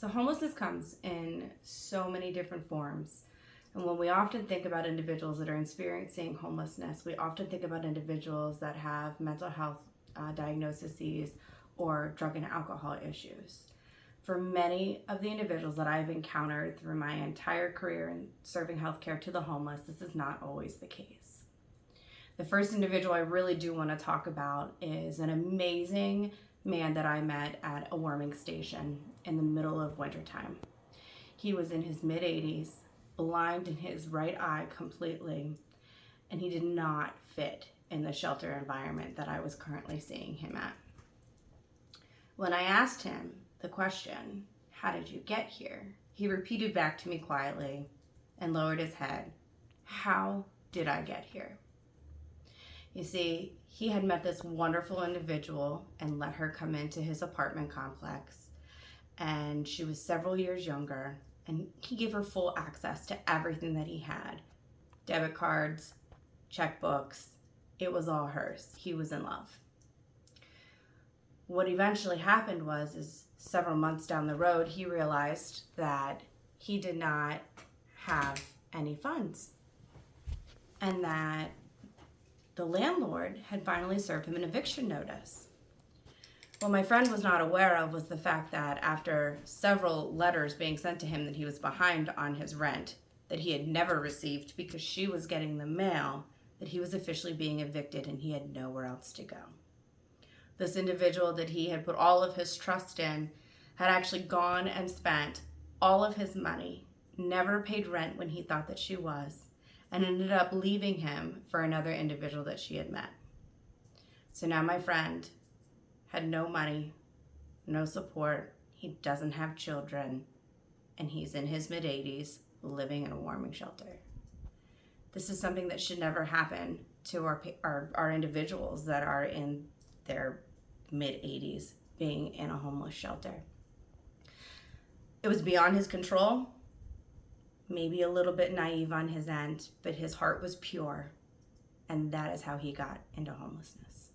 So homelessness comes in so many different forms. And when we often think about individuals that are experiencing homelessness, we often think about individuals that have mental health diagnoses or drug and alcohol issues. For many of the individuals that I've encountered through my entire career in serving healthcare to the homeless, this is not always the case. The first individual I really do want to talk about is an amazing man that I met at a warming station in the middle of wintertime. He was in his mid-80s, blind in his right eye completely, and he did not fit in the shelter environment that I was currently seeing him at. When I asked him the question, "How did you get here?" he repeated back to me quietly and lowered his head, "How did I get here?" You see, he had met this wonderful individual and let her come into his apartment complex, and she was several years younger, and he gave her full access to everything that he had. Debit cards, checkbooks, it was all hers. He was in love. What eventually happened is several months down the road, he realized that he did not have any funds, and that the landlord had finally served him an eviction notice. What my friend was not aware of was the fact that after several letters being sent to him that he was behind on his rent that he had never received because she was getting the mail, that he was officially being evicted and he had nowhere else to go. This individual that he had put all of his trust in had actually gone and spent all of his money, never paid rent when he thought that she was, and ended up leaving him for another individual that she had met. So now my friend had no money, no support, he doesn't have children, and he's in his mid-80s living in a warming shelter. This is something that should never happen to our individuals that are in their mid-80s being in a homeless shelter. It was beyond his control, maybe a little bit naive on his end, but his heart was pure, and that is how he got into homelessness.